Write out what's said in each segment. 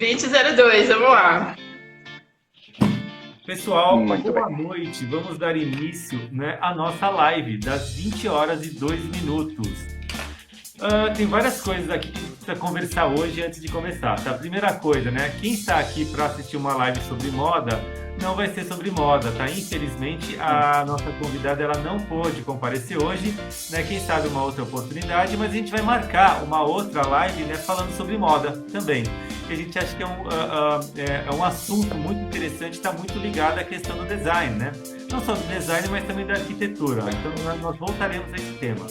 2002, vamos lá. Pessoal, Muito boa bem. noite. Vamos dar início, né, à nossa live das 20 horas e 2 minutos. Tem várias coisas aqui que a gente precisa conversar hoje antes de começar, tá? Primeira coisa, né? Quem está aqui para assistir uma live sobre moda não vai ser sobre moda, tá? Infelizmente, a nossa convidada ela não pôde comparecer hoje, né? Quem sabe uma outra oportunidade, mas a gente vai marcar uma outra live, né, falando sobre moda também. Que a gente acha que é um assunto muito interessante, está muito ligado à questão do design, né? Não só do design, mas também da arquitetura. Então, nós voltaremos a esse tema.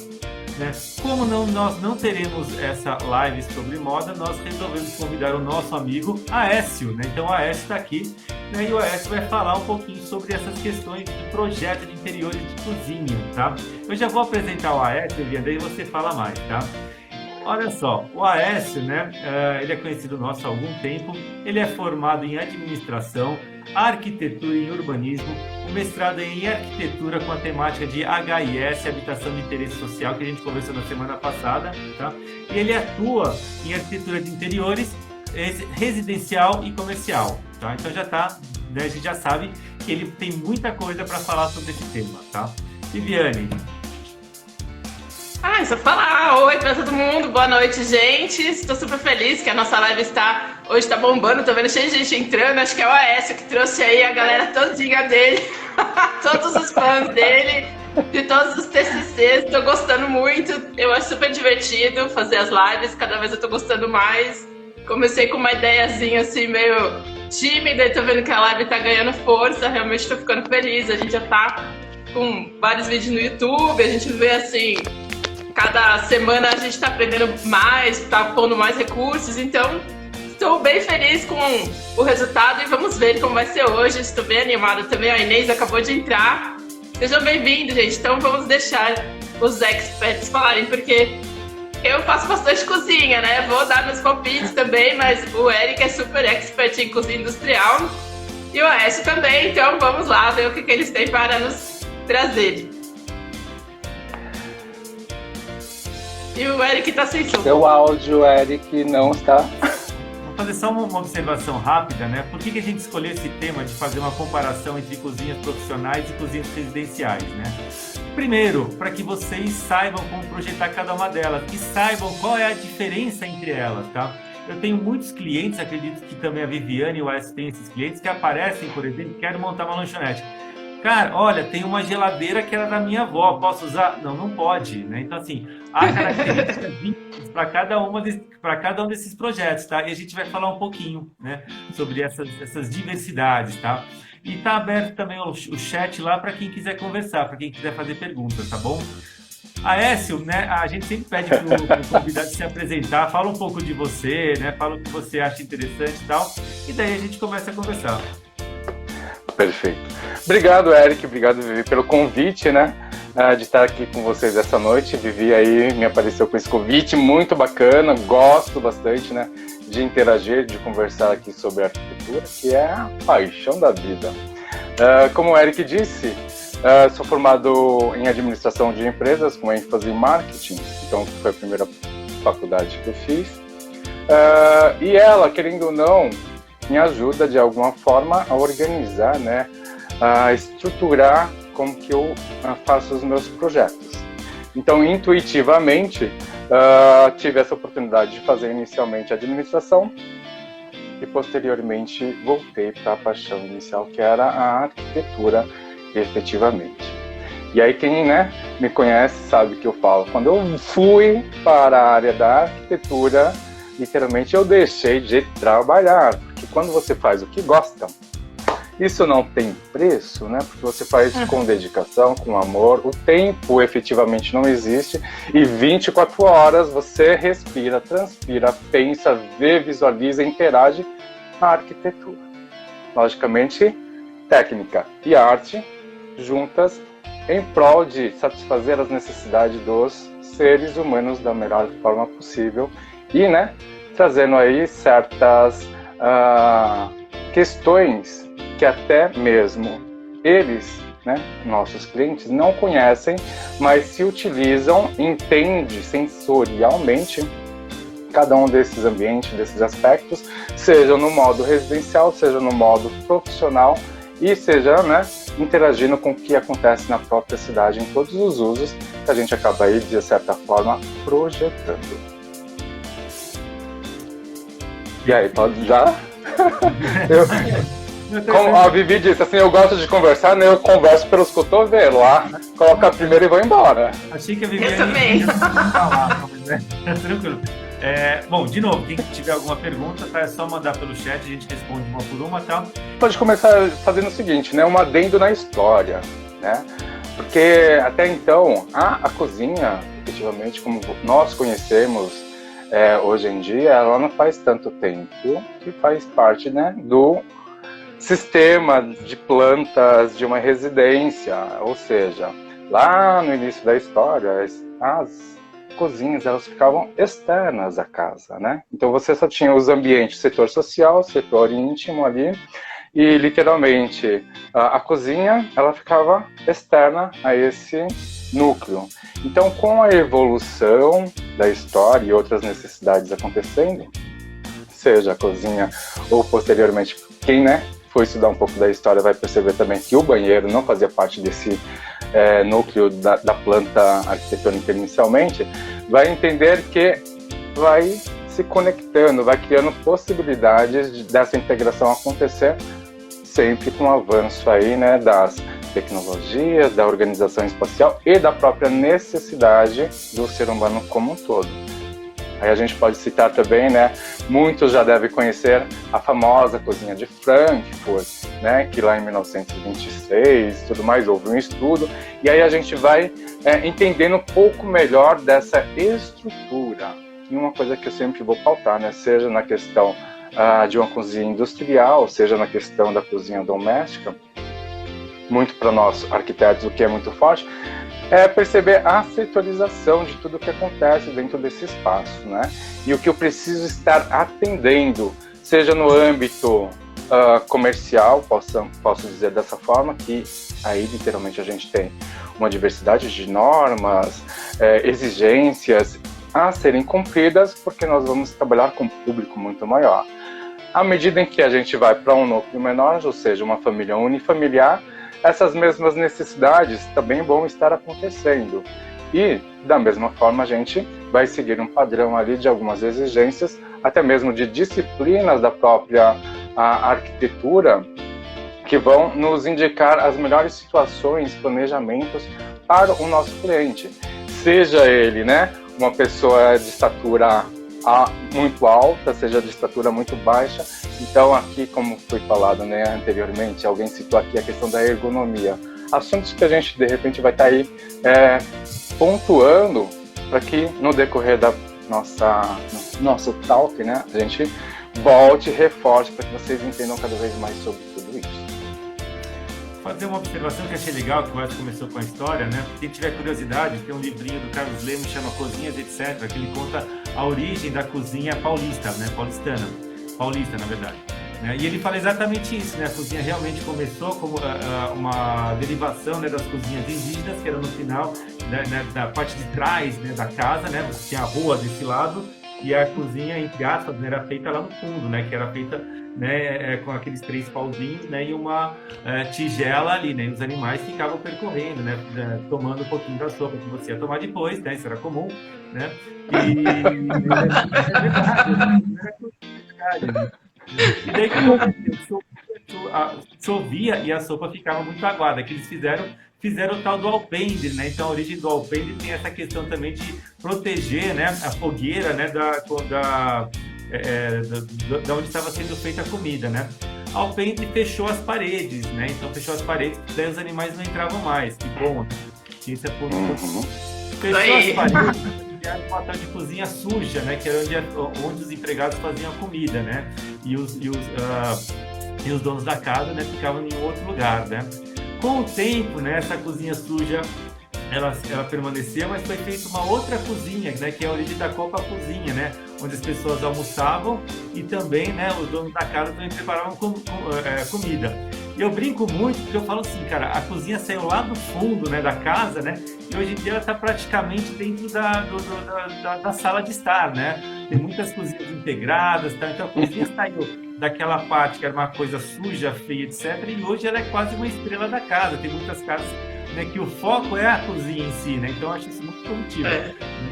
Né? Como nós não teremos essa live sobre moda, nós resolvemos convidar o nosso amigo Aécio, né? Então o Aécio está aqui, né? E o Aécio vai falar um pouquinho sobre essas questões de projeto de interiores de cozinha, tá? Eu já vou apresentar o Aécio, Viana, e você fala mais, tá? Olha só, o Aécio, né? Ele é conhecido nosso há algum tempo, ele é formado em administração, arquitetura e urbanismo, o mestrado é em arquitetura com a temática de HIS, habitação de interesse social, que a gente conversou na semana passada, tá? E ele atua em arquitetura de interiores, residencial e comercial, tá? Então já tá, né, a gente já sabe que ele tem muita coisa para falar sobre esse tema, tá? Viviane. Só falar oi pra todo mundo, boa noite, gente. Estou super feliz que a nossa live hoje tá bombando, tô vendo cheio de gente entrando. Acho que é o Aécio que trouxe aí a galera todinha dele, todos os fãs dele, de todos os TCCs. Tô gostando muito, eu acho super divertido fazer as lives, cada vez eu tô gostando mais. Comecei com uma ideiazinha assim, meio tímida, e tô vendo que a live tá ganhando força, realmente tô ficando feliz. A gente já tá com vários vídeos no YouTube, a gente vê assim... Cada semana a gente está aprendendo mais, está pondo mais recursos, então estou bem feliz com o resultado e vamos ver como vai ser hoje. Estou bem animada também, a Inês acabou de entrar. Sejam bem-vindos, gente. Então vamos deixar os experts falarem, porque eu faço bastante cozinha, né? Vou dar meus palpites também, mas o Eric é super expert em cozinha industrial e o Aécio também, então vamos lá ver o que eles têm para nos trazer. E o Eric tá sem som. Seu áudio, Eric, não está. Vou fazer só uma observação rápida, né? Por que a gente escolheu esse tema de fazer uma comparação entre cozinhas profissionais e cozinhas residenciais, né? Primeiro, para que vocês saibam como projetar cada uma delas e saibam qual é a diferença entre elas, tá? Eu tenho muitos clientes, acredito que também a Viviane e o Wes têm esses clientes, que aparecem, por exemplo, quero montar uma lanchonete. Cara, olha, tem uma geladeira que era da minha avó, posso usar? Não, não pode, né? Então, assim, há características para cada um desses projetos, tá? E a gente vai falar um pouquinho, né, sobre essas diversidades, tá? E tá aberto também o chat lá para quem quiser conversar, para quem quiser fazer perguntas, tá bom? Aécio, né, a gente sempre pede para o convidado se apresentar, fala um pouco de você, né, fala o que você acha interessante e tal, e daí a gente começa a conversar. Perfeito. Obrigado, Eric, obrigado, Vivi, pelo convite, né, de estar aqui com vocês essa noite. Vivi aí me apareceu com esse convite muito bacana, gosto bastante, né, de interagir, de conversar aqui sobre arquitetura, que é a paixão da vida. Como o Eric disse, sou formado em administração de empresas, com ênfase em marketing, então foi a primeira faculdade que eu fiz. E ela, querendo ou não, me ajuda de alguma forma a organizar, né, a estruturar como que eu faço os meus projetos. Então, intuitivamente, tive essa oportunidade de fazer inicialmente administração e posteriormente voltei para a paixão inicial, que era a arquitetura, efetivamente. E aí quem, né, me conhece sabe que eu falo, quando eu fui para a área da arquitetura, literalmente eu deixei de trabalhar, porque quando você faz o que gosta, isso não tem preço, né? Porque você faz com dedicação, com amor, o tempo efetivamente não existe e 24 horas você respira, transpira, pensa, vê, visualiza, interage a arquitetura. Logicamente, técnica e arte juntas em prol de satisfazer as necessidades dos seres humanos da melhor forma possível e, né, trazendo aí certas questões que até mesmo eles, né, nossos clientes, não conhecem, mas se utilizam, entendem sensorialmente cada um desses ambientes, desses aspectos, seja no modo residencial, seja no modo profissional e seja, né, interagindo com o que acontece na própria cidade em todos os usos que a gente acaba aí, de certa forma, projetando. E aí, pode já? Como a Vivi disse, assim, eu gosto de conversar, né? Eu converso pelos cotovelos lá, coloco a primeira e vou embora. Achei que a Vivi Eu também. ia falar, mas, né? Tranquilo. Bom, de novo, quem tiver alguma pergunta, tá? É só mandar pelo chat, a gente responde uma por uma, tá? Pode começar fazendo o seguinte, né? Um adendo na história, né? Porque até então, a cozinha, efetivamente, como nós conhecemos hoje em dia, ela não faz tanto tempo que faz parte, né, do sistema de plantas de uma residência, ou seja, lá no início da história, as cozinhas elas ficavam externas à casa, né? Então você só tinha os ambientes, setor social, setor íntimo ali, e literalmente a cozinha ela ficava externa a esse núcleo. Então, com a evolução da história e outras necessidades acontecendo, seja a cozinha ou posteriormente quem, né, for estudar um pouco da história vai perceber também que o banheiro não fazia parte desse núcleo da planta arquitetônica inicialmente, vai entender que vai se conectando, vai criando possibilidades dessa integração acontecer sempre com o avanço aí, né, das tecnologias, da organização espacial e da própria necessidade do ser humano como um todo. Aí a gente pode citar também, né, muitos já devem conhecer a famosa cozinha de Frankfurt, né, que lá em 1926, tudo mais, houve um estudo, e aí a gente vai entendendo um pouco melhor dessa estrutura. E uma coisa que eu sempre vou pautar, né, seja na questão de uma cozinha industrial, seja na questão da cozinha doméstica, muito para nós arquitetos, o que é muito forte, é perceber a setorização de tudo que acontece dentro desse espaço, né? E o que eu preciso estar atendendo, seja no âmbito comercial, posso dizer dessa forma, que aí literalmente a gente tem uma diversidade de normas, exigências a serem cumpridas, porque nós vamos trabalhar com um público muito maior. À medida em que a gente vai para um núcleo menor, ou seja, uma família unifamiliar, essas mesmas necessidades também vão estar acontecendo. E, da mesma forma, a gente vai seguir um padrão ali de algumas exigências, até mesmo de disciplinas da própria arquitetura, que vão nos indicar as melhores situações, planejamentos para o nosso cliente. Seja ele, né, uma pessoa de estatura muito alta, seja de estatura muito baixa. Então aqui, como foi falado, né, anteriormente, alguém citou aqui a questão da ergonomia. Assuntos que a gente, de repente, vai estar aí pontuando para que no decorrer da nosso talk, né, a gente volte e reforce para que vocês entendam cada vez mais sobre tudo isso. Fazer uma observação que achei legal, que o Edson começou com a história, né? Quem tiver curiosidade, tem um livrinho do Carlos Lemos, chama Cozinhas, etc., que ele conta a origem da cozinha paulista, né? Paulista, na verdade. Né? E ele fala exatamente isso, né? A cozinha realmente começou como uma derivação, né, das cozinhas indígenas, que era no final, né, da parte de trás, né, da casa, né? Você tinha a rua desse lado, e a cozinha, entre aspas, né, era feita lá no fundo, né? Que era feita, né, com aqueles 3 pauzinhos, né, e uma tigela ali, né, e os animais ficavam percorrendo, né, tomando um pouquinho da sopa que você ia tomar depois, né, isso era comum, né, e e daí chovia e a sopa ficava muito aguada, que eles fizeram o tal do alpendre, né? Então a origem do alpendre tem essa questão também de proteger, né, a fogueira, né, da onde estava sendo feita a comida, né? A alpendre fechou as paredes, né? Então fechou as paredes, daí os animais não entravam mais. Que bom, ciência política. Fechou as paredes, criaram uma tal de cozinha suja, né? Que era onde os empregados faziam a comida, né? E os donos da casa, né, ficavam em outro lugar, né? Com o tempo, né, essa cozinha suja ela permaneceu, mas foi feita uma outra cozinha, né, que é a origem da Copa Cozinha, né, onde as pessoas almoçavam e também, né, os donos da casa também preparavam comida. E eu brinco muito, porque eu falo assim, cara, a cozinha saiu lá do fundo, né, da casa, né? E hoje em dia ela está praticamente dentro da sala de estar, né? Tem muitas cozinhas integradas, tá? Então a cozinha saiu daquela parte que era uma coisa suja, feia, etc. E hoje ela é quase uma estrela da casa. Tem muitas casas, né, que o foco é a cozinha em si, né? Então eu acho isso muito positivo.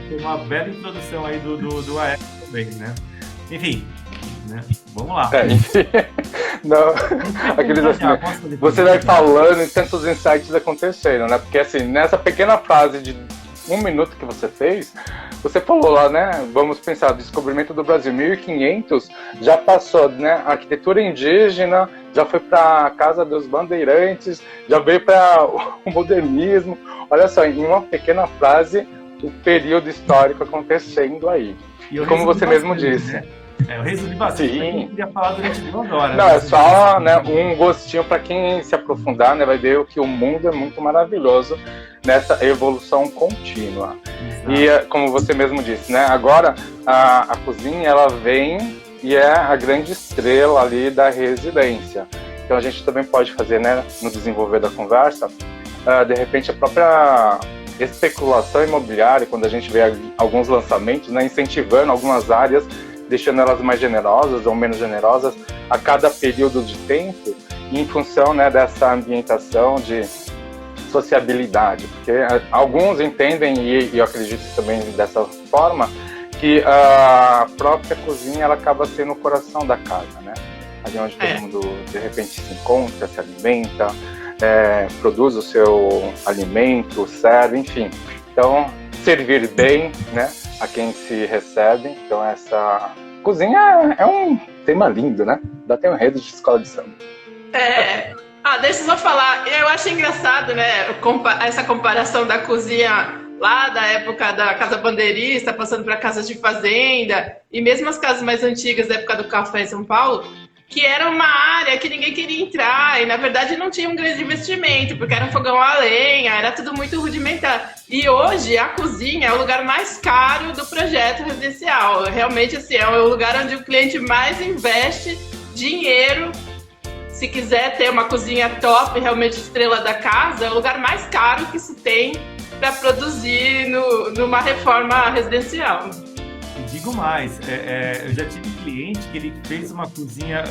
Foi uma bela introdução aí do AF também, né? Enfim, né? Vamos lá. Enfim. Não, aqueles assim, você vai falando e tantos insights acontecendo, né? Porque assim, nessa pequena frase de 1 minuto que você fez, você falou lá, né? Vamos pensar, descobrimento do Brasil, 1500, já passou, né? Arquitetura indígena, já foi para a Casa dos Bandeirantes, já veio para o modernismo. Olha só, em uma pequena frase, o período histórico acontecendo aí. E como você mesmo disse. Né? Eu resumi bastante, eu queria falar durante 2 horas. Não, é só, né, um gostinho para quem se aprofundar, né, vai ver que o mundo é muito maravilhoso nessa evolução contínua. Exato. E como você mesmo disse, né, agora a cozinha ela vem e é a grande estrela ali da residência. Então a gente também pode fazer, né, no desenvolver da conversa, de repente a própria especulação imobiliária, quando a gente vê alguns lançamentos, né, incentivando algumas áreas, deixando elas mais generosas ou menos generosas a cada período de tempo, em função, né, dessa ambientação de sociabilidade. Porque alguns entendem, e eu acredito também dessa forma, que a própria cozinha ela acaba sendo o coração da casa, né? Ali onde todo mundo, de repente, se encontra, se alimenta, produz o seu alimento, serve, enfim. Então, servir bem, né, a quem se recebe. Então essa cozinha é um tema lindo, né? Dá até um enredo de escola de samba. Deixa eu só falar. Eu acho engraçado, né, essa comparação da cozinha lá da época da Casa Bandeirista, passando para casas de fazenda, e mesmo as casas mais antigas da época do café em São Paulo, que era uma área que ninguém queria entrar, e na verdade não tinha um grande investimento, porque era um fogão a lenha, era tudo muito rudimentar. E hoje a cozinha é o lugar mais caro do projeto residencial. Realmente, assim, é o lugar onde o cliente mais investe dinheiro. Se quiser ter uma cozinha top, realmente estrela da casa, é o lugar mais caro que se tem para produzir numa reforma residencial. E digo mais, eu já tive um cliente que ele fez uma cozinha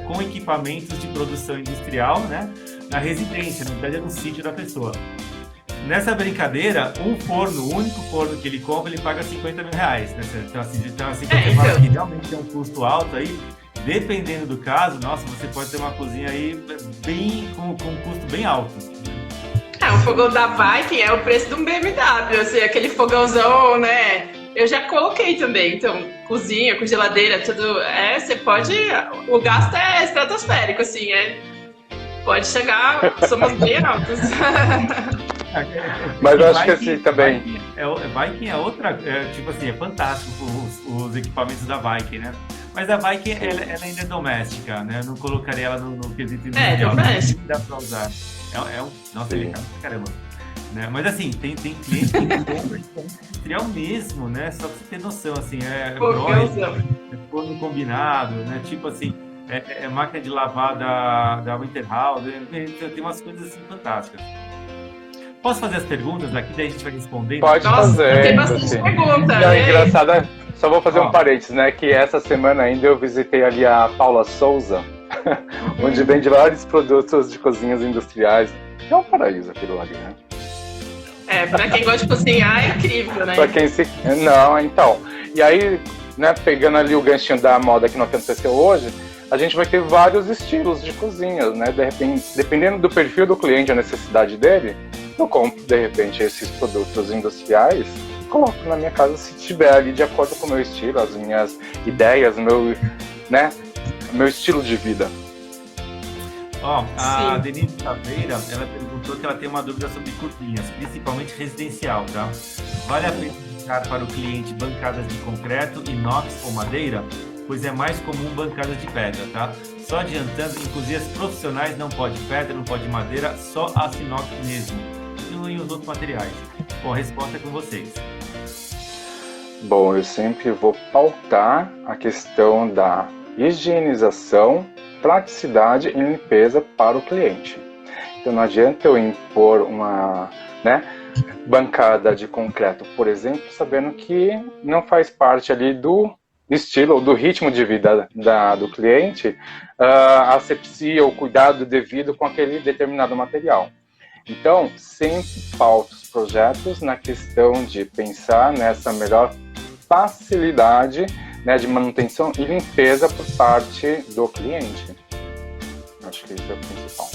com equipamentos de produção industrial, né, na residência, na verdade era um sítio da pessoa. Nessa brincadeira, o único forno que ele compra, ele paga 50 mil reais. Né? Então, assim, que realmente tem um custo alto aí, dependendo do caso, nossa, você pode ter uma cozinha aí com um custo bem alto. O fogão da Viking é o preço de um BMW, assim, aquele fogãozão, né? Eu já coloquei também, então, cozinha, com geladeira, tudo. Você pode. O gasto é estratosférico, assim, pode chegar, somos bem altos. Mas eu acho que assim também. Viking é outra. Tipo assim, é fantástico os equipamentos da Viking, né? Mas a Viking, ela ainda é doméstica, né? Eu não colocaria ela no quesito industrial. Doméstica. Dá pra usar. Nossa, ele é caro pra caramba. Né? Mas assim, tem cliente que compra industrial mesmo, né? Só pra você ter noção, assim, forno combinado, né? Tipo assim, máquina de lavar da Winterhouse, tem umas coisas assim fantásticas. Posso fazer as perguntas aqui, daí a gente vai respondendo? Pode fazer. Tem bastante pergunta, né? Engraçado, só vou fazer um parênteses, né? Que essa semana ainda eu visitei ali a Paula Souza, onde vende vários produtos de cozinhas industriais. É um paraíso aquilo ali, né? Pra quem gosta de cozinhar é incrível, né? Pra quem Não, então. E aí, né, pegando ali o ganchinho da moda que não aconteceu hoje, a gente vai ter vários estilos de cozinhas, né? De repente, dependendo do perfil do cliente, a necessidade dele, eu compro, de repente, esses produtos industriais, coloco na minha casa se estiver ali de acordo com o meu estilo, as minhas ideias, meu estilo de vida. A Denise Taveira, ela perguntou que ela tem uma dúvida sobre cozinhas, principalmente residencial, tá? Vale a pena indicar para o cliente bancadas de concreto, inox ou madeira? Pois é mais comum bancadas de pedra, tá? Só adiantando, inclusive as profissionais não pode pedra, não pode madeira, só aço inox mesmo. E os outros materiais. Bom, a resposta é com vocês. Bom, eu sempre vou pautar a questão da higienização, praticidade e limpeza para o cliente. Então não adianta eu impor uma, né, bancada de concreto, por exemplo, sabendo que não faz parte ali do estilo ou do ritmo de vida do cliente, a asepsia ou cuidado devido com aquele determinado material. Então, sempre pauta os projetos na questão de pensar nessa melhor facilidade, né, de manutenção e limpeza por parte do cliente. Acho que isso é o principal.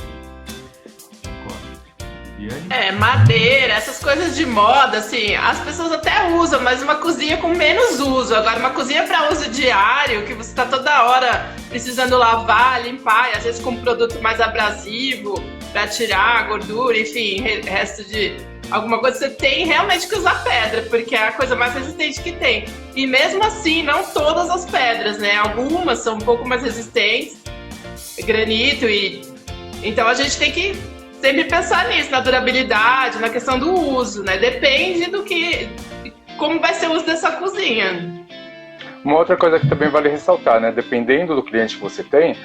Madeira, essas coisas de moda, assim, as pessoas até usam, mas uma cozinha com menos uso. Agora, uma cozinha para uso diário, que você está toda hora precisando lavar, limpar, e às vezes com um produto mais abrasivo para tirar a gordura, enfim, resto de alguma coisa, você tem realmente que usar pedra, porque é a coisa mais resistente que tem. E mesmo assim, não todas as pedras, né? Algumas são um pouco mais resistentes, granito, e então a gente tem que sempre pensar nisso, na durabilidade, na questão do uso, né? Depende como vai ser o uso dessa cozinha. Uma outra coisa que também vale ressaltar, né? Dependendo do cliente que você tem,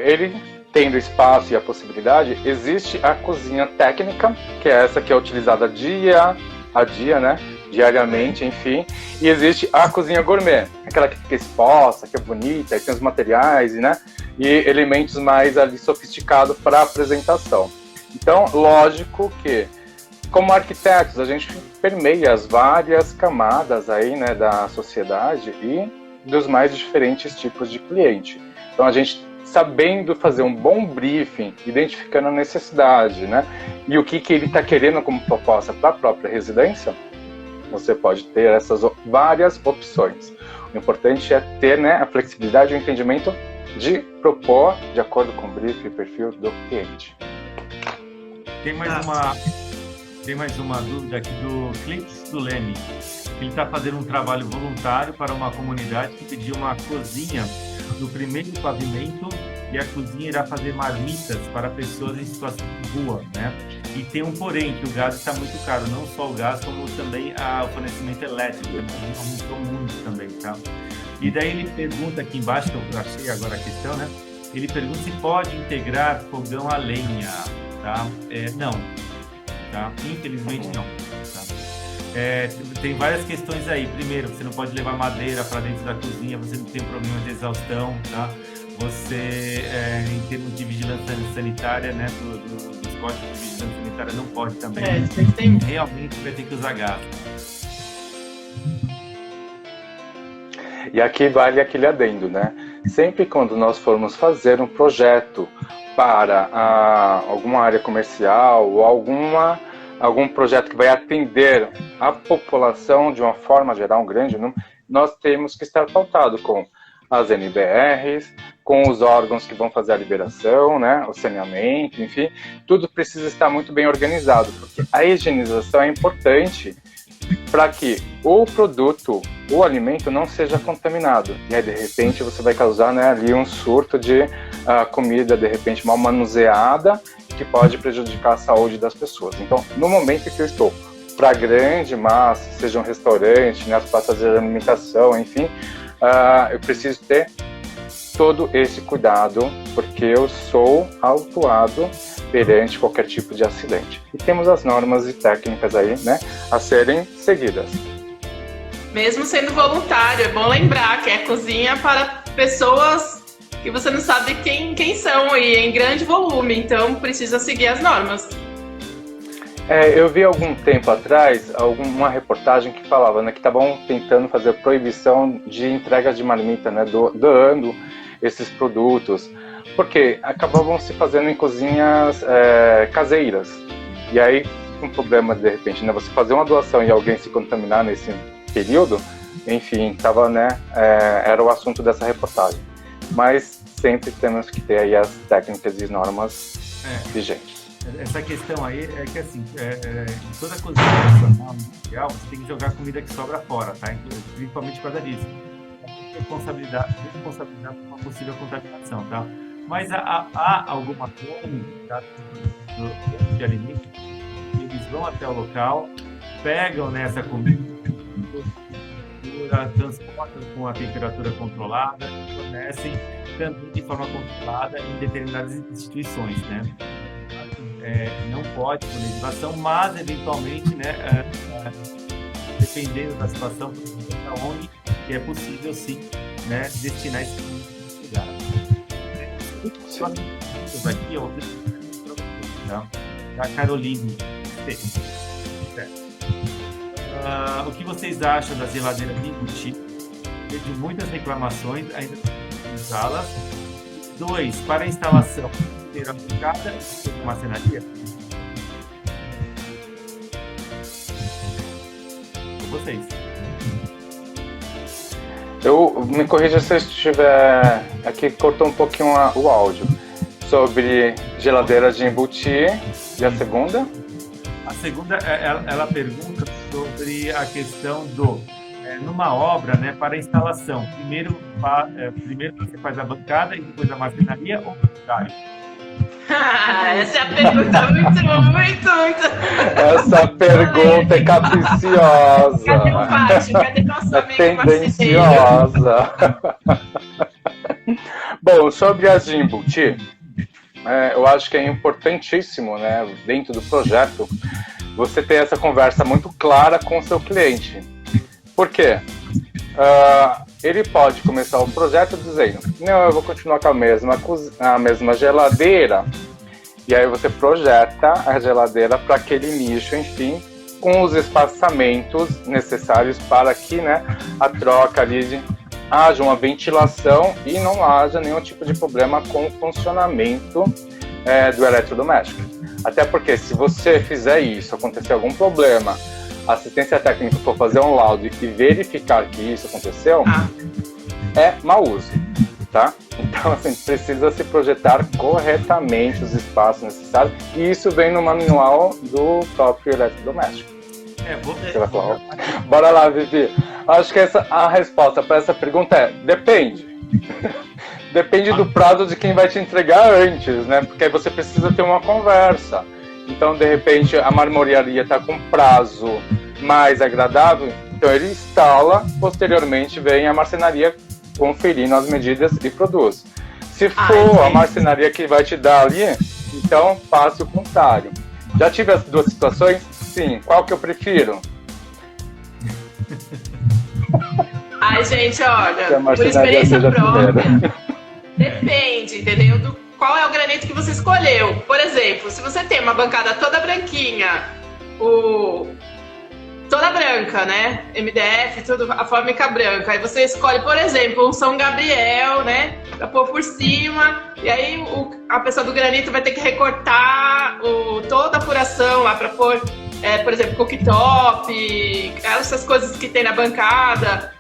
ele tendo espaço e a possibilidade, existe a cozinha técnica, que é essa que é utilizada dia a dia, né? Diariamente, enfim. E existe a cozinha gourmet, aquela que fica exposta, que é bonita, e tem os materiais, né? E elementos mais ali sofisticados para apresentação. Então, lógico que, como arquitetos, a gente permeia as várias camadas aí, né, da sociedade e dos mais diferentes tipos de cliente. Então, a gente sabendo fazer um bom briefing, identificando a necessidade, né, e o que ele está querendo como proposta para a própria residência, você pode ter essas várias opções. O importante é ter, né, a flexibilidade e o entendimento de propor de acordo com o briefing e perfil do cliente. Tem mais uma dúvida aqui do Clips do Leme. Ele está fazendo um trabalho voluntário para uma comunidade que pediu uma cozinha no primeiro pavimento, e a cozinha irá fazer marmitas para pessoas em situação de rua, né? E tem um porém, que o gás está muito caro, não só o gás, como também o fornecimento elétrico, que aumentou muito também, tá? E daí ele pergunta aqui embaixo, que eu achei agora a questão, né? Ele pergunta se pode integrar fogão a lenha, tá? Não, tá? Infelizmente não, tá? Tem várias questões aí. Primeiro, você não pode levar madeira para dentro da cozinha, você não tem problema de exaustão, tá? Você, em termos de vigilância sanitária, né, dos códigos de vigilância sanitária, não pode também. Realmente vai ter que usar gás. E aqui vale aquele adendo, né? Sempre quando nós formos fazer um projeto para alguma área comercial ou algum projeto que vai atender a população de uma forma geral, um grande número, nós temos que estar pautado com as NBRs, com os órgãos que vão fazer a liberação, né, o saneamento, enfim, tudo precisa estar muito bem organizado, porque a higienização é importante para que o produto, o alimento não seja contaminado. E aí, de repente, você vai causar, né, ali um surto de comida, de repente, mal manuseada, que pode prejudicar a saúde das pessoas. Então, no momento que eu estou para grande massa, seja um restaurante, né, as praças de alimentação, enfim, eu preciso ter todo esse cuidado, porque eu sou autuado perante qualquer tipo de acidente. E temos as normas e técnicas aí, né, a serem seguidas. Mesmo sendo voluntário, é bom lembrar que é cozinha para pessoas que você não sabe quem são e em grande volume, então precisa seguir as normas. Eu vi algum tempo atrás uma reportagem que falava, né, que estavam tentando fazer proibição de entregas de marmita, né, doando esses produtos, porque acabavam se fazendo em cozinhas caseiras. E aí, um problema, de repente, né, você fazer uma doação e alguém se contaminar nesse período, enfim, tava, né, era o assunto dessa reportagem. Mas sempre temos que ter aí as técnicas e normas vigentes. Essa questão aí é que, assim, em toda cozinha tradicional, industrial, você tem que jogar comida que sobra fora, tá? Principalmente por causa disso. Responsabilidade por uma possível contaminação, tá? Mas há alguma coisa, tá, de alimento, eles vão até o local, pegam nessa comida, transportam com a temperatura controlada, fornecem também de forma controlada em determinadas instituições, né? Não pode por legislação, mas eventualmente, né, dependendo da situação, para onde que é possível sim, né, destinar esse lugar. Aqui, ó, tá? Da Caroline. O que vocês acham das geladeiras embutidas? Teve muitas reclamações, ainda não usá-las. 2. Para a instalação, ter a bancada e marcenaria. Com vocês. Me corrija se eu estiver... Aqui cortou um pouquinho o áudio. Sobre geladeira de embutir. E a segunda? A segunda, ela pergunta sobre a questão numa obra, né, para a instalação. Primeiro você faz a bancada e depois a marcenaria ou o contrário? Essa é a pergunta muito. Essa pergunta é capciosa. Cadê o Pátio? Cadê nosso amigo tendenciosa. Bom, sobre as de embutir, eu acho que é importantíssimo, né, dentro do projeto, você ter essa conversa muito clara com o seu cliente. Por quê? Ele pode começar o projeto dizendo: não, eu vou continuar com a mesma geladeira. E aí você projeta a geladeira para aquele nicho, enfim, com os espaçamentos necessários para que, né, a troca ali haja uma ventilação e não haja nenhum tipo de problema com o funcionamento do eletrodoméstico. Até porque se você fizer isso, acontecer algum problema, a assistência técnica for fazer um laudo e verificar que isso aconteceu, é mau uso, tá? Então, assim, precisa se projetar corretamente os espaços necessários, e isso vem no manual do próprio eletrodoméstico. Bora lá, Vivi. Acho que a resposta para essa pergunta é: depende. Depende do prazo de quem vai te entregar antes, né? Porque aí você precisa ter uma conversa. Então, de repente, a marmoraria está com prazo mais agradável, então ele instala, posteriormente vem a marcenaria conferindo as medidas e produz. Se for a marcenaria que vai te dar ali, então faça o contrário. Já tive as duas situações? Sim. Qual que eu prefiro? Ai, gente, olha, por experiência própria, depende, entendeu? Qual é o granito que você escolheu. Por exemplo, se você tem uma bancada toda branquinha, toda branca, né? MDF, tudo, a fórmica branca. Aí você escolhe, por exemplo, um São Gabriel, né? Pra pôr por cima. E aí a pessoa do granito vai ter que recortar toda a furação lá pra pôr, por exemplo, cooktop, essas coisas que tem na bancada.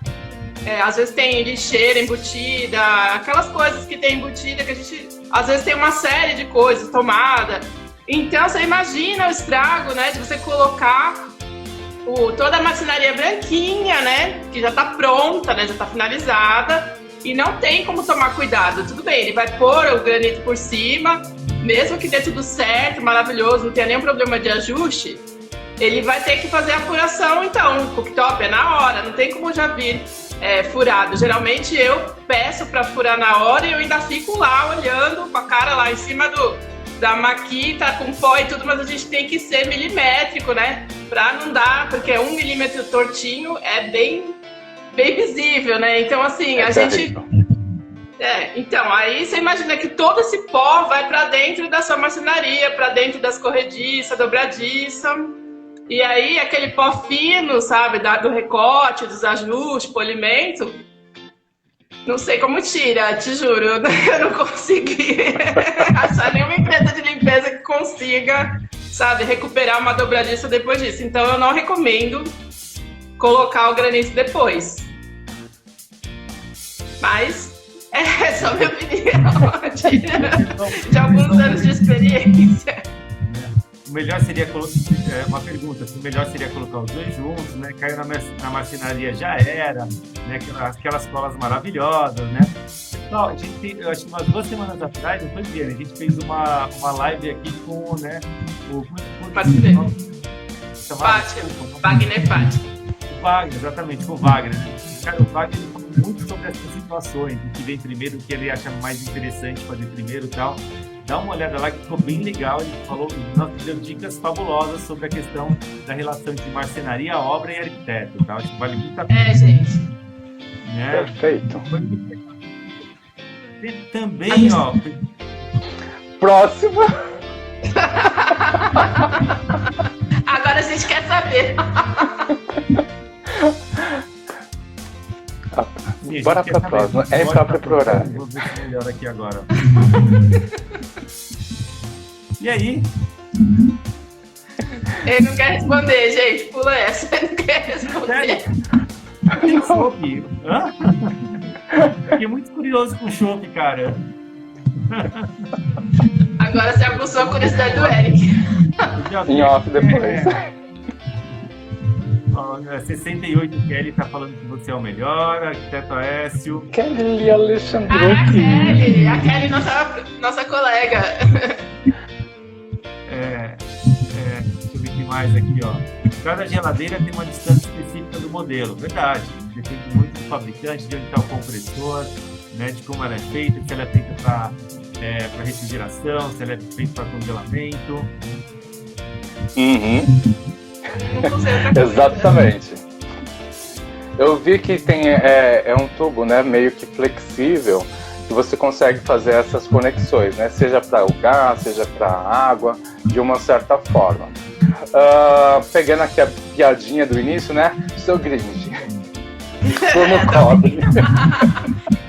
Às vezes tem lixeira embutida, aquelas coisas que tem embutida que a gente... Às vezes tem uma série de coisas, tomada. Então, você imagina o estrago, né? De você colocar toda a marcenaria branquinha, né? Que já está pronta, né? Já está finalizada. E não tem como tomar cuidado. Tudo bem, ele vai pôr o granito por cima. Mesmo que dê tudo certo, maravilhoso, não tenha nenhum problema de ajuste. Ele vai ter que fazer a furação, então. O cooktop é na hora, não tem como já vir furado. Geralmente eu peço para furar na hora e eu ainda fico lá olhando com a cara lá em cima da maquita, com pó e tudo, mas a gente tem que ser milimétrico, né? Pra não dar, porque 1 milímetro tortinho é bem visível, né? Então, assim, a gente... então, aí você imagina que todo esse pó vai para dentro da sua marcenaria, para dentro das corrediças, dobradiça. E aí, aquele pó fino, sabe, do recorte, dos ajustes, polimento, não sei como tira, te juro, eu não consegui achar nenhuma empresa de limpeza que consiga, sabe, recuperar uma dobradiça depois disso. Então, eu não recomendo colocar o granito depois. Mas é só minha opinião, de alguns anos de experiência. O melhor seria uma pergunta, se o melhor seria colocar os dois juntos, né? Caiu na marcenaria, já era, né? Aquelas colas maravilhosas, né? Pessoal, a gente tem, eu acho que umas 2 semanas atrás, não foi bem, a gente fez uma live aqui com, né? O Wagner Patti. O Wagner, exatamente, com o Wagner, né? cara, o Wagner falou muito sobre essas situações, o que vem primeiro, o que ele acha mais interessante fazer primeiro e tal. Dá uma olhada lá que ficou bem legal, ele falou, nos deu dicas fabulosas sobre a questão da relação entre marcenaria, obra e arquiteto, tá? Acho que vale muito a pena. Gente. Né? Perfeito. Também, ó... Próxima! Agora a gente quer saber. Bora pra próxima. É próprio pro horário. Vou ver se melhor aqui agora. E aí? Ele não quer responder, gente. Pula essa. Ele não quer responder. Tem chopp? Hã? Fiquei muito curioso com o chopp, cara. Agora você aguçou a curiosidade do Eric. Em off depois. 68 Kelly tá falando que você é o melhor, arquiteto Aécio. Kelly Alexandrucci. A Kelly, nossa colega. Deixa eu ver o que mais aqui, ó. Cada geladeira tem uma distância específica do modelo. Verdade. Depende muito do fabricante, de onde está o compressor, né, de como ela é feita, se ela é feita para refrigeração, se ela é feita para congelamento. Exatamente. Eu vi que tem um tubo, né, meio que flexível, que você consegue fazer essas conexões, né, seja para o gás, seja para a água, de uma certa forma. Pegando aqui a piadinha do início, né, seu gringe. Como cobre.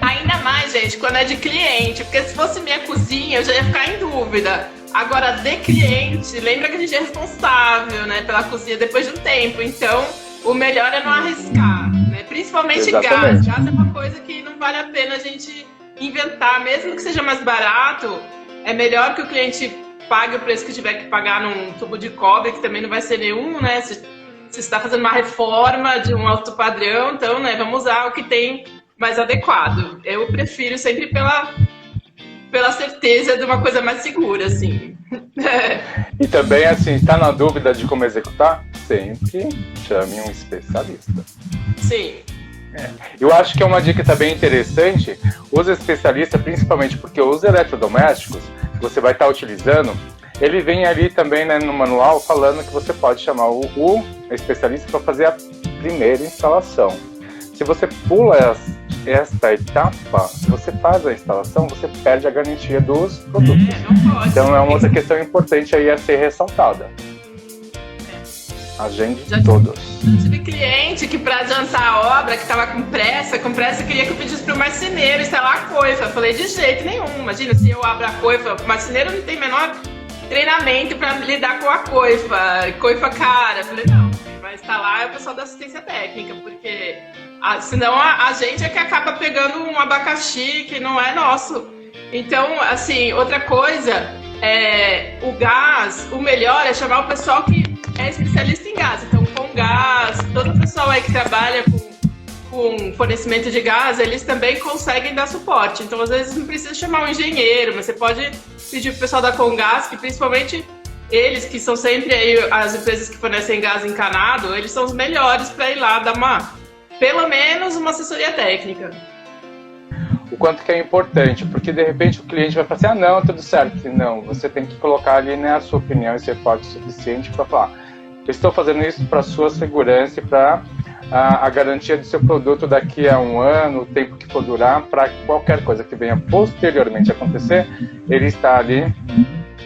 Ainda mais, gente, quando é de cliente, porque se fosse minha cozinha, eu já ia ficar em dúvida. Agora, de cliente, lembra que a gente é responsável, né, pela cozinha depois de um tempo. Então, o melhor é não arriscar, né? Principalmente gás. Gás é uma coisa que não vale a pena a gente inventar, mesmo que seja mais barato. É melhor que o cliente pague o preço que tiver que pagar num tubo de cobre, que também não vai ser nenhum, né? Se você está fazendo uma reforma de um alto padrão, então, né, vamos usar o que tem mais adequado. Eu prefiro sempre pela certeza de uma coisa mais segura, assim. E também, assim, está na dúvida de como executar? Sempre chame um especialista. Sim. Eu acho que é uma dica também interessante, os especialistas, principalmente porque os eletrodomésticos que você vai estar utilizando, ele vem ali também, né, no manual falando que você pode chamar o especialista para fazer a primeira instalação. Se você pula esta etapa, você faz a instalação, você perde a garantia dos produtos. Então é uma outra questão importante aí a ser ressaltada. Agende todos. Eu tive cliente que para adiantar a obra, que estava com pressa, queria que eu pedisse para o marceneiro instalar a coifa. Eu falei, de jeito nenhum. Imagina, se eu abro a coifa, o marceneiro não tem menor treinamento para lidar com a coifa cara. Eu falei, não, quem vai instalar é o pessoal da assistência técnica, porque senão a gente é que acaba pegando um abacaxi que não é nosso. Então, assim, outra coisa, o gás, o melhor é chamar o pessoal que é especialista em gás. Então, com gás, todo o pessoal aí que trabalha com fornecimento de gás, eles também conseguem dar suporte. Então, às vezes, não precisa chamar um engenheiro, mas você pode pedir pro pessoal da Comgás, que principalmente eles, que são sempre aí as empresas que fornecem gás encanado, eles são os melhores para ir lá dar pelo menos uma assessoria técnica. O quanto que é importante, porque de repente o cliente vai falar assim, não, tudo certo. Não, você tem que colocar ali, né, a sua opinião e ser forte o suficiente para falar, eu estou fazendo isso para sua segurança e para a garantia do seu produto daqui a um ano, o tempo que for durar, para qualquer coisa que venha posteriormente acontecer, ele está ali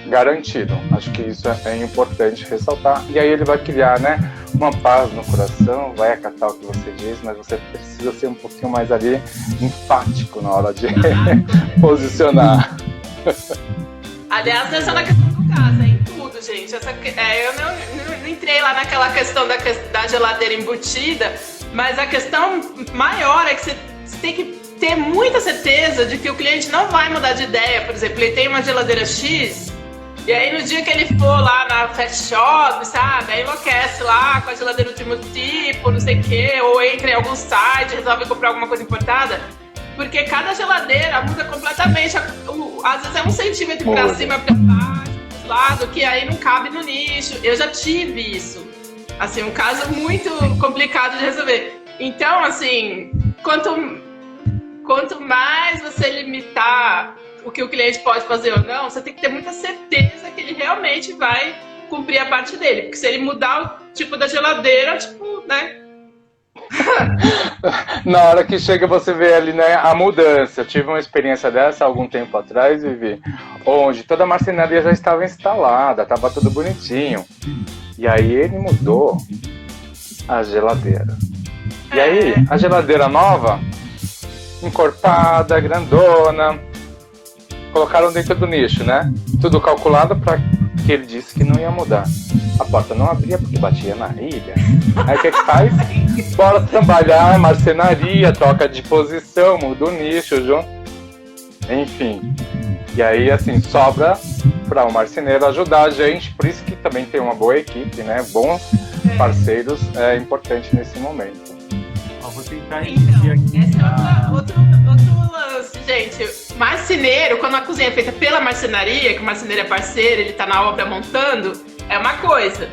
garantido. Acho que isso é importante ressaltar. E aí ele vai criar, né, uma paz no coração, vai acatar o que você diz, mas você precisa ser um pouquinho mais ali enfático na hora de posicionar. Aliás, não é só na questão do gás, é em tudo, gente. Eu não entrei lá naquela questão da geladeira embutida, mas a questão maior é que você tem que ter muita certeza de que o cliente não vai mudar de ideia. Por exemplo, ele tem uma geladeira X, e aí no dia que ele for lá na Fast Shop, sabe, aí enlouquece lá com a geladeira último tipo, não sei o quê, ou entra em algum site, resolve comprar alguma coisa importada, porque cada geladeira muda completamente. Às vezes é 1 centímetro para cima, para baixo, para lado, que aí não cabe no nicho. Eu já tive isso. Assim, um caso muito complicado de resolver. Então, assim, quanto mais você limitar o que o cliente pode fazer ou não, você tem que ter muita certeza que ele realmente vai cumprir a parte dele. Porque se ele mudar o tipo da geladeira, tipo, né? Na hora que chega você vê ali, né, a mudança. Eu tive uma experiência dessa há algum tempo atrás, Vivi, onde toda a marcenaria já estava instalada, estava tudo bonitinho. E aí ele mudou a geladeira. E aí, a geladeira nova, encorpada, grandona, colocaram dentro do nicho, né? Tudo calculado para que ele disse que não ia mudar. A porta não abria porque batia na ilha. Aí o que faz? Bora trabalhar, marcenaria, troca de posição, muda o nicho, junto. Enfim. E aí, assim, sobra para o marceneiro ajudar a gente. Por isso que também tem uma boa equipe, né? Bons parceiros é importante nesse momento. Vou tentar repetir aqui. Esse é outro lance, gente. Marceneiro, quando a cozinha é feita pela marcenaria, que o marceneiro é parceiro, ele tá na obra montando, é uma coisa.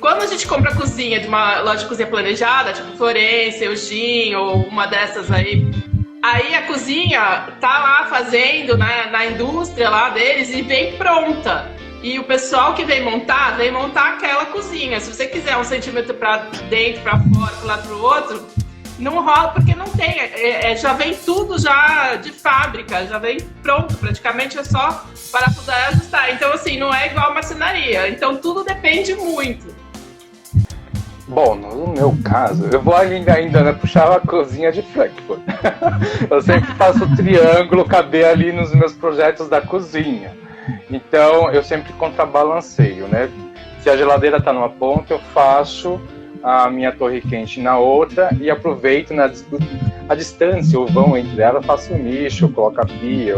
Quando a gente compra a cozinha de uma loja de cozinha planejada, tipo Florência, Eugene ou uma dessas aí a cozinha tá lá fazendo, né, na indústria lá deles e vem pronta. E o pessoal que vem montar aquela cozinha. Se você quiser 1 centímetro para dentro, para fora, para um lado, para o outro, não rola porque não tem. Já vem tudo já de fábrica, já vem pronto. Praticamente é só parafusar e ajustar. Então, assim, não é igual a marcenaria. Então, tudo depende muito. Bom, no meu caso, eu vou ainda né, puxar a cozinha de Frankfurt. Eu sempre faço o triângulo caber ali nos meus projetos da cozinha. Então, eu sempre contrabalanceio, né? Se a geladeira está numa ponta, eu faço a minha torre quente na outra e aproveito a distância, o vão entre elas, faço o nicho, eu coloco a pia,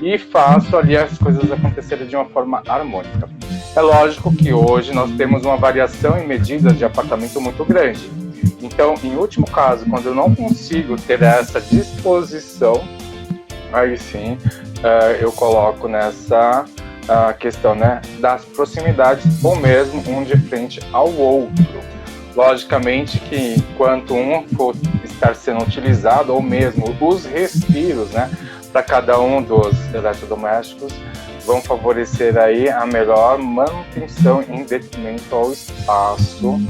e faço ali as coisas acontecerem de uma forma harmônica. É lógico que hoje nós temos uma variação em medidas de apartamento muito grande. Então, em último caso, quando eu não consigo ter essa disposição, aí sim eu coloco nessa questão, né, das proximidades ou mesmo um de frente ao outro. Logicamente que enquanto um for estar sendo utilizado ou mesmo os respiros, né, para cada um dos eletrodomésticos vão favorecer aí a melhor manutenção em detrimento ao espaço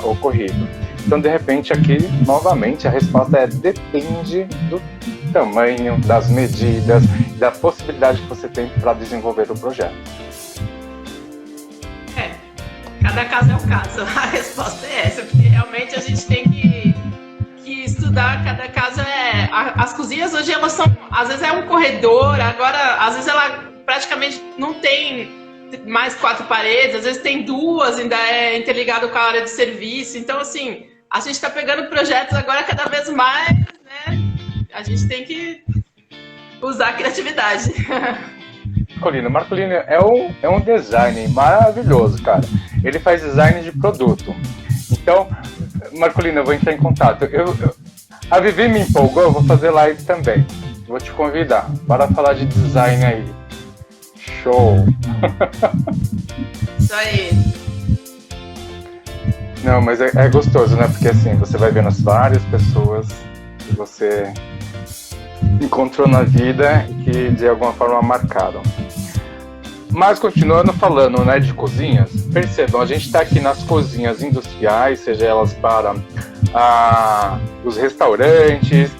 ocorrido. Então, de repente, aqui, novamente, a resposta depende do tamanho, das medidas, da possibilidade que você tem para desenvolver o projeto. Cada caso é um caso. A resposta é essa, porque realmente a gente tem que estudar, cada caso As cozinhas hoje, elas são, às vezes é um corredor, agora, às vezes ela praticamente não tem mais 4 paredes, às vezes tem 2, ainda é interligado com a área de serviço. Então, assim, a gente está pegando projetos agora cada vez mais, né? A gente tem que usar a criatividade. Marcolino é um designer maravilhoso, cara. Ele faz design de produto. Então, Marcolino, eu vou entrar em contato. A Vivi me empolgou, eu vou fazer live também. Vou te convidar. Bora falar de design aí. Show! Isso aí. Não, mas é gostoso, né? Porque assim, você vai vendo as várias pessoas que você encontrou na vida e que de alguma forma marcaram. Mas continuando falando, né, de cozinhas, percebam, a gente está aqui nas cozinhas industriais, seja elas para os restaurantes,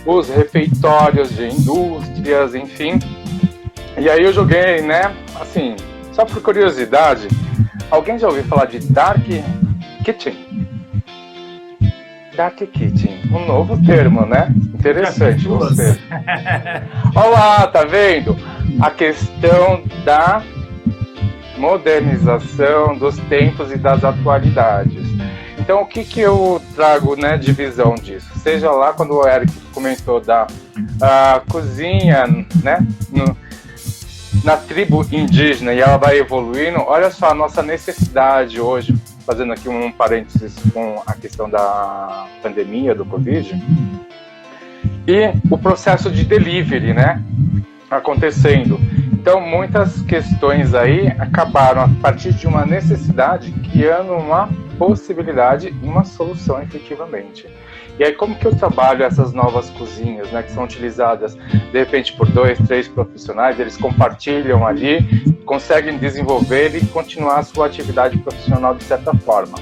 os refeitórios de indústrias, enfim. E aí eu joguei, né, assim, só por curiosidade, alguém já ouviu falar de Dark Kitchen? Dark Kitchen, um novo termo, né? Interessante, você. Olha lá, tá vendo? A questão da modernização dos tempos e das atualidades. Então, o que eu trago, né, de visão disso? Seja lá quando o Eric comentou da cozinha, né, na tribo indígena, e ela vai evoluindo. Olha só a nossa necessidade hoje, fazendo aqui um parênteses com a questão da pandemia, do Covid, e o processo de delivery, né, acontecendo. Então, muitas questões aí acabaram, a partir de uma necessidade, criando uma possibilidade e uma solução efetivamente. E aí como que eu trabalho essas novas cozinhas, né, que são utilizadas de repente por 2, 3 profissionais, eles compartilham ali, conseguem desenvolver e continuar a sua atividade profissional de certa forma.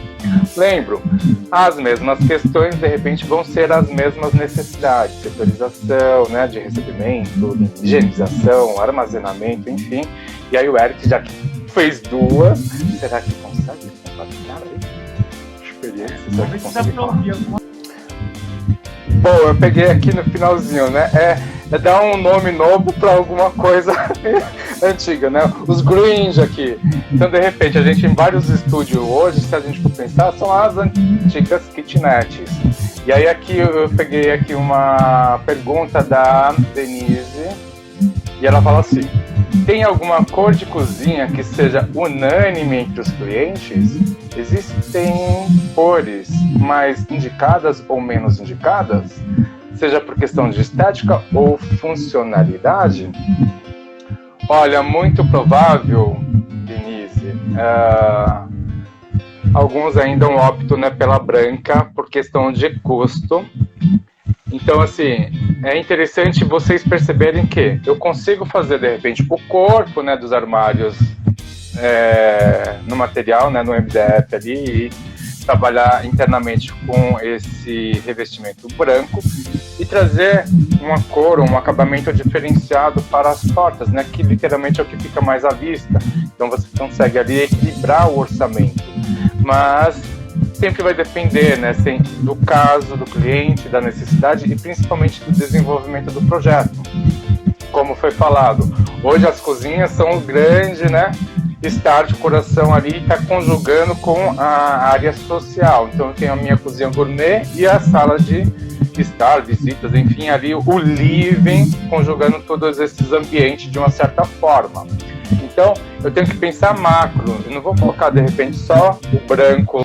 Lembro, as mesmas questões de repente vão ser as mesmas necessidades, setorização, né, de recebimento, higienização, armazenamento, enfim. E aí o Eric já fez 2, será que consegue compartilhar aí? Experiência, será que consegue? Bom, eu peguei aqui no finalzinho, né? É dar um nome novo para alguma coisa antiga, né? Os Gringe aqui. Então, de repente, a gente em vários estúdios hoje, se a gente for pensar, são as antigas kitnets. E aí aqui eu peguei aqui uma pergunta da Denise e ela fala assim: tem alguma cor de cozinha que seja unânime entre os clientes? Existem cores mais indicadas ou menos indicadas? Seja por questão de estética ou funcionalidade? Olha, muito provável, Denise, alguns ainda optam, né, pela branca por questão de custo. Então, assim, é interessante vocês perceberem que eu consigo fazer, de repente, o corpo, né, dos armários no material, né, no MDF ali, e trabalhar internamente com esse revestimento branco e trazer uma cor, um acabamento diferenciado para as portas, né, que literalmente é o que fica mais à vista. Então, você consegue ali equilibrar o orçamento. Mas sempre vai depender, né, do caso, do cliente, da necessidade e principalmente do desenvolvimento do projeto. Como foi falado, hoje as cozinhas são o grande, né, start, o coração ali está conjugando com a área social. Então eu tenho a minha cozinha gourmet e a sala de estar, visitas, enfim, ali o living, conjugando todos esses ambientes de uma certa forma. Então eu tenho que pensar macro, eu não vou colocar de repente só o branco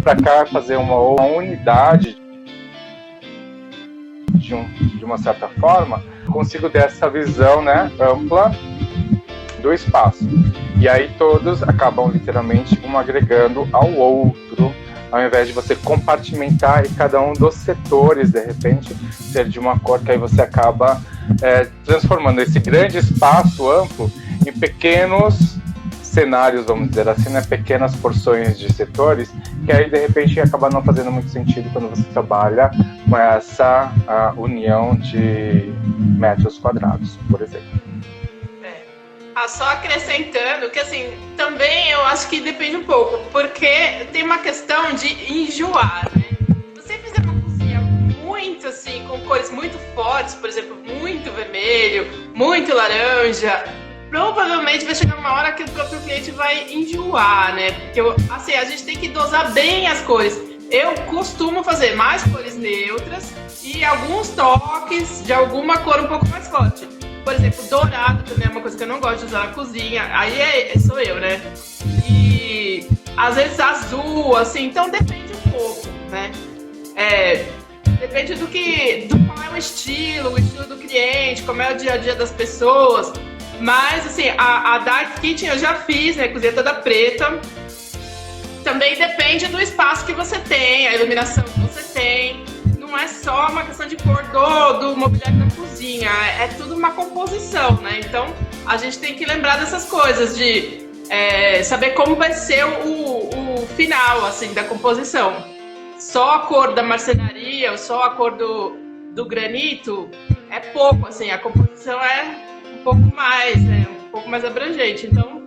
para cá, fazer uma unidade de uma certa forma, consigo ter essa visão, né, ampla do espaço. E aí todos acabam literalmente um agregando ao outro, ao invés de você compartimentar e cada um dos setores, de repente, ser de uma cor, que aí você acaba transformando esse grande espaço amplo em pequenos cenários, vamos dizer assim, né, pequenas porções de setores, que aí de repente acaba não fazendo muito sentido quando você trabalha com essa união de metros quadrados, por exemplo. Só acrescentando que, assim, também eu acho que depende um pouco, porque tem uma questão de enjoar, né? Se você fizer uma cozinha muito, assim, com cores muito fortes, por exemplo, muito vermelho, muito laranja, provavelmente vai chegar uma hora que o próprio cliente vai enjoar, né? Porque, assim, a gente tem que dosar bem as cores. Eu costumo fazer mais cores neutras e alguns toques de alguma cor um pouco mais forte. Por exemplo, dourado também é uma coisa que eu não gosto de usar na cozinha. Aí sou eu, né? E às vezes azul, assim. Então depende um pouco, né? Depende do qual é o estilo do cliente, como é o dia a dia das pessoas. Mas, assim, a Dark Kitchen eu já fiz, né? Cozinha toda preta. Também depende do espaço que você tem, a iluminação que você tem. Não é só uma questão de cor do mobiliário da cozinha, é tudo uma composição, né? Então, a gente tem que lembrar dessas coisas, de saber como vai ser o final, assim, da composição. Só a cor da marcenaria, ou só a cor do granito, é pouco, assim, a composição é um pouco mais, né? Um pouco mais abrangente. Então,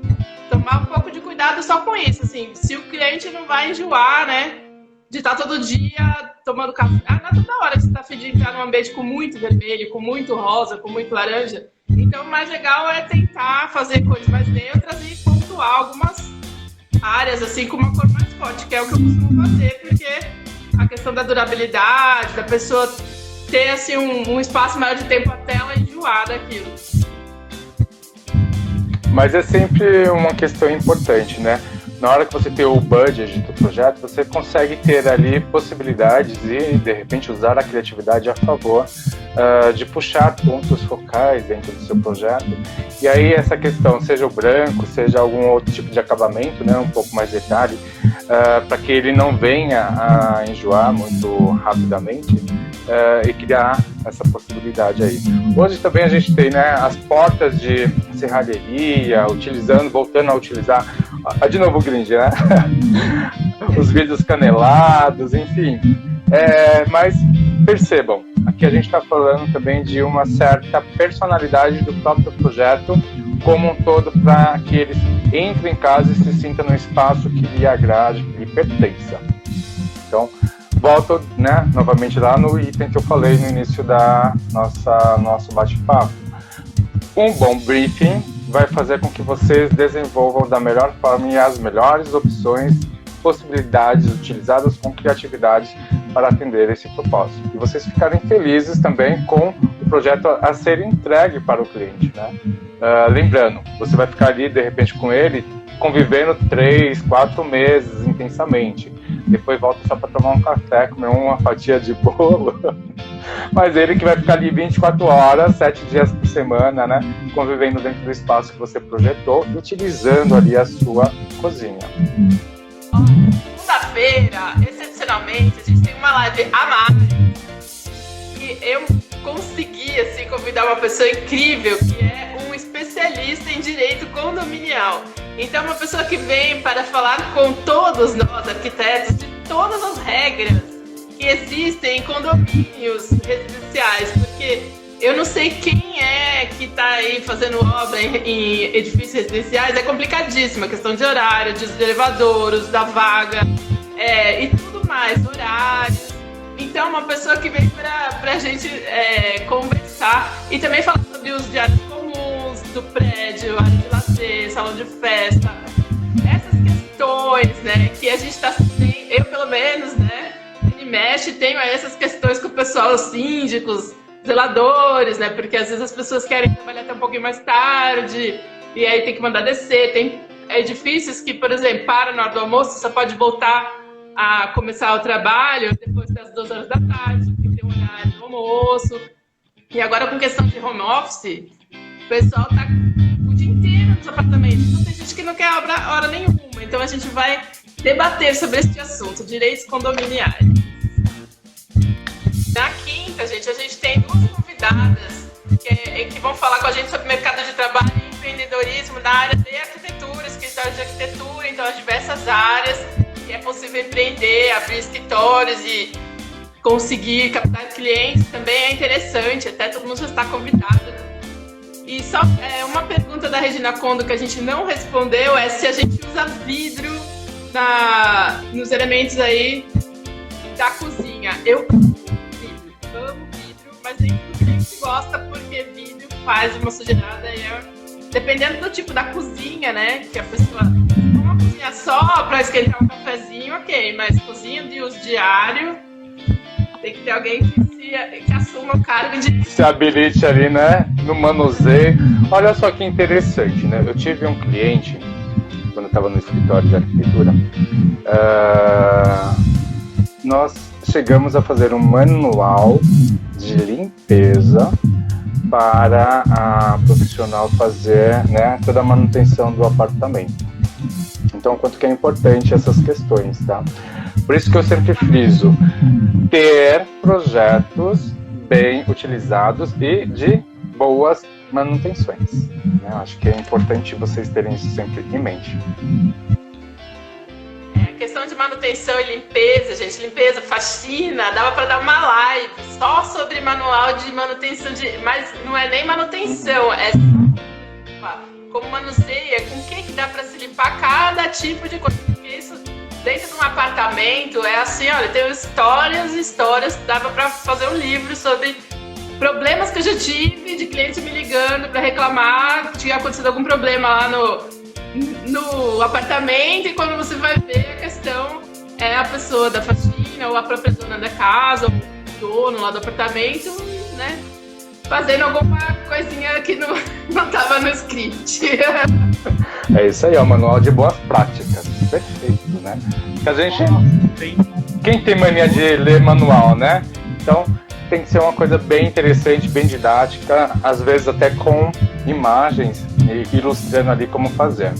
tomar um pouco de cuidado só com isso, assim, se o cliente não vai enjoar, né? De estar todo dia tomando café. Não é toda hora que você está afim de entrar num ambiente com muito vermelho, com muito rosa, com muito laranja. Então, o mais legal é tentar fazer cores mais neutras e pontuar algumas áreas, assim, com uma cor mais forte, que é o que eu costumo fazer, porque a questão da durabilidade, da pessoa ter, assim, um espaço maior de tempo até ela enjoar daquilo. Mas é sempre uma questão importante, né? Na hora que você tem o budget do projeto, você consegue ter ali possibilidades e, de repente, usar a criatividade a favor de puxar pontos focais dentro do seu projeto. E aí, essa questão, seja o branco, seja algum outro tipo de acabamento, né, um pouco mais detalhe, para que ele não venha a enjoar muito rapidamente e criar essa possibilidade aí. Hoje também a gente tem, né, as portas de serralheria, voltando a utilizar, de novo o grind, né? Os vidros canelados, enfim. Mas percebam, aqui a gente está falando também de uma certa personalidade do próprio projeto como um todo, para que eles entrem em casa e se sintam num espaço que lhe agrade, que lhe pertença. Então, volto, né, novamente lá no item que eu falei no início da nosso bate-papo. Um bom briefing vai fazer com que vocês desenvolvam da melhor forma e as melhores opções, possibilidades utilizadas com criatividade para atender esse propósito. E vocês ficarem felizes também com o projeto a ser entregue para o cliente, né? Lembrando, você vai ficar ali de repente com ele convivendo 3, 4 meses intensamente. Depois volta só para tomar um café, comer uma fatia de bolo. Mas ele que vai ficar ali 24 horas, 7 dias por semana, né? Convivendo dentro do espaço que você projetou e utilizando ali a sua cozinha. Segunda-feira, excepcionalmente, a gente tem uma live a mais. E eu consegui, assim, convidar uma pessoa incrível, que é um especialista em direito condominial. Então, uma pessoa que vem para falar com todos nós, arquitetos, de todas as regras que existem em condomínios residenciais, porque eu não sei quem é que está aí fazendo obra em edifícios residenciais, é complicadíssima, a questão de horário, de elevador, uso da vaga, e tudo mais, horários. Então, uma pessoa que vem para a gente conversar e também falar sobre os áreas comuns do prédio, área de lazer, salão de festa, essas questões, né, que a gente está, eu pelo menos, né, ele mexe, tenho essas questões com o pessoal, os síndicos, zeladores, né, porque às vezes as pessoas querem trabalhar até um pouquinho mais tarde e aí tem que mandar descer, tem edifícios que, por exemplo, para na hora do almoço, você pode voltar a começar o trabalho depois das 2 horas da tarde, porque tem um horário do almoço. E agora, com questão de home office, o pessoal tá o dia inteiro nos apartamentos. Então, tem gente que não quer hora nenhuma. Então, a gente vai debater sobre este assunto, direitos condominiais. Na quinta, gente, a gente tem 2 convidadas que vão falar com a gente sobre mercado de trabalho e empreendedorismo na área de arquitetura, escritório de arquitetura, então, as diversas áreas. E é possível empreender, abrir escritórios e conseguir captar clientes também é interessante, até todo mundo já está convidado. E só uma pergunta da Regina Condo que a gente não respondeu é se a gente usa vidro nos elementos aí da cozinha. Eu amo vidro, mas nem todo mundo gosta porque vidro faz uma sujeirada dependendo do tipo da cozinha, né, que a pessoa... Uma cozinha só para esquentar um cafezinho, ok, mas cozinha de uso diário, tem que ter alguém que assuma o cargo de... Se habilite ali, né, no manuseio. Olha só que interessante, né? Eu tive um cliente, quando eu estava no escritório de arquitetura, nós chegamos a fazer um manual de limpeza para a profissional fazer, né, toda a manutenção do apartamento. Então, quanto que é importante essas questões, tá? Por isso que eu sempre friso ter projetos bem utilizados e de boas manutenções, né? Acho que é importante vocês terem isso sempre em mente. Questão de manutenção e limpeza, gente, limpeza, faxina, dava para dar uma live só sobre manual de manutenção, mas não é nem manutenção, é como manuseia, com o que dá para se limpar cada tipo de coisa, porque isso dentro de um apartamento é assim, olha, tem histórias, dava para fazer um livro sobre problemas que eu já tive de cliente me ligando para reclamar que tinha acontecido algum problema lá no apartamento, e quando você vai ver a questão é a pessoa da faxina ou a própria dona da casa ou o dono lá do apartamento, né, fazendo alguma coisinha que não estava no script. É isso aí, é o manual de boas práticas. Perfeito, né? Porque a gente... Quem tem mania de ler manual, né? Então, tem que ser uma coisa bem interessante, bem didática, às vezes até com imagens, ilustrando ali como fazer.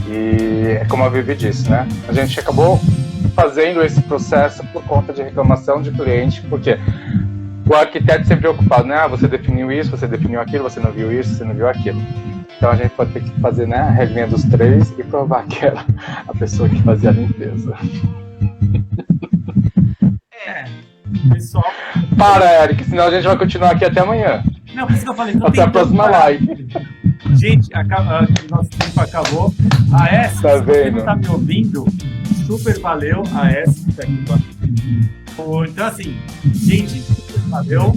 E é como a Vivi disse, né? A gente acabou fazendo esse processo por conta de reclamação de cliente, porque o arquiteto sempre é preocupado, né? Ah, você definiu isso, você definiu aquilo, você não viu isso, você não viu aquilo. Então a gente pode ter que fazer, né, a regrinha dos 3 e provar que era a pessoa que fazia a limpeza. Pessoal. Para, Eric, senão a gente vai continuar aqui até amanhã. Não, por isso que eu falei. Até a próxima live. Gente, nosso tempo acabou. A S, tá se você vendo? não tá me ouvindo, super valeu. A S que tá aqui embaixo. Então, assim, gente, super valeu.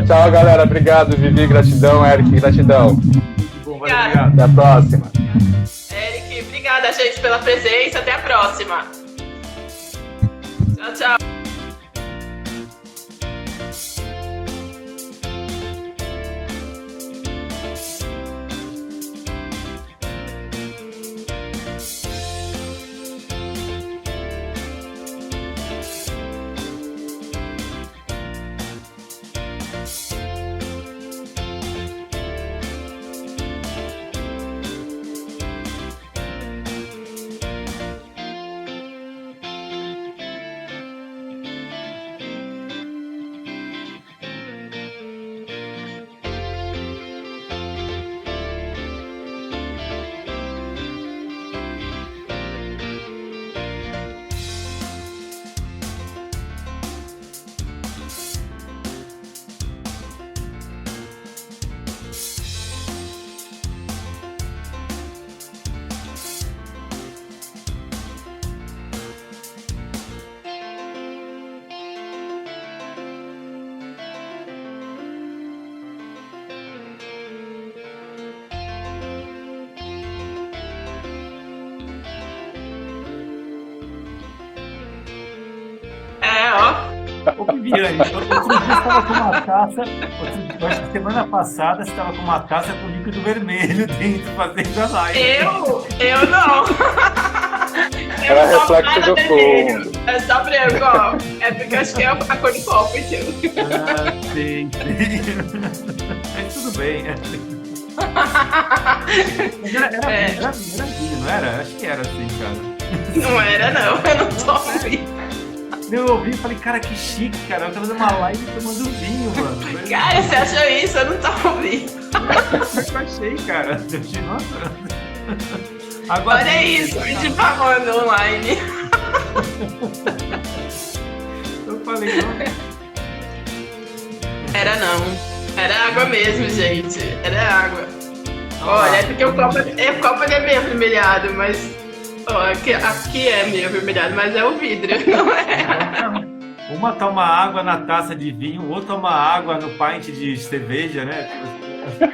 Tchau, galera. Obrigado, Vivi. Gratidão, Eric. Gratidão. Muito bom, valeu, obrigado. Até a próxima. Eric, obrigada, gente, pela presença. Até a próxima. Tchau, tchau. Ô, Viviane, outro dia você estava com uma taça, acho que semana passada você estava com uma taça com líquido vermelho dentro, fazendo a live. Eu não. Era reflexo do fundo. É só branco, ó. É porque acho que é a cor do copo, entendeu? Ah, sei. Mas tudo bem. Mas era vinho, não era? Acho que era assim, cara. Não era, não. Eu não tô ouvindo. Eu ouvi e falei, cara, que chique, cara. Eu tava fazendo uma live tomando vinho, mano. Cara, você achou isso? Eu não tô ouvindo. Eu achei, cara. Eu achei, nossa. Agora, olha isso, me difamando online. Eu falei, não. Era não. Era água mesmo, gente. Era água. Olha, é porque o copo ele é meio avermelhado, mas... ó, aqui é meio avermelhado, mas é o vidro, não é? Uma toma água na taça de vinho, outra toma água no pint de cerveja, né?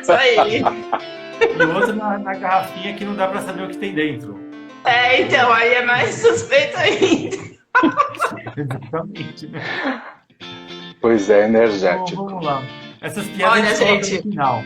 Isso aí. E outra na garrafinha que não dá pra saber o que tem dentro. É, então, aí é mais suspeito ainda. Exatamente, né? Pois é, energético. Bom, vamos lá. Essas piadas olha, a gente coloca gente, no final.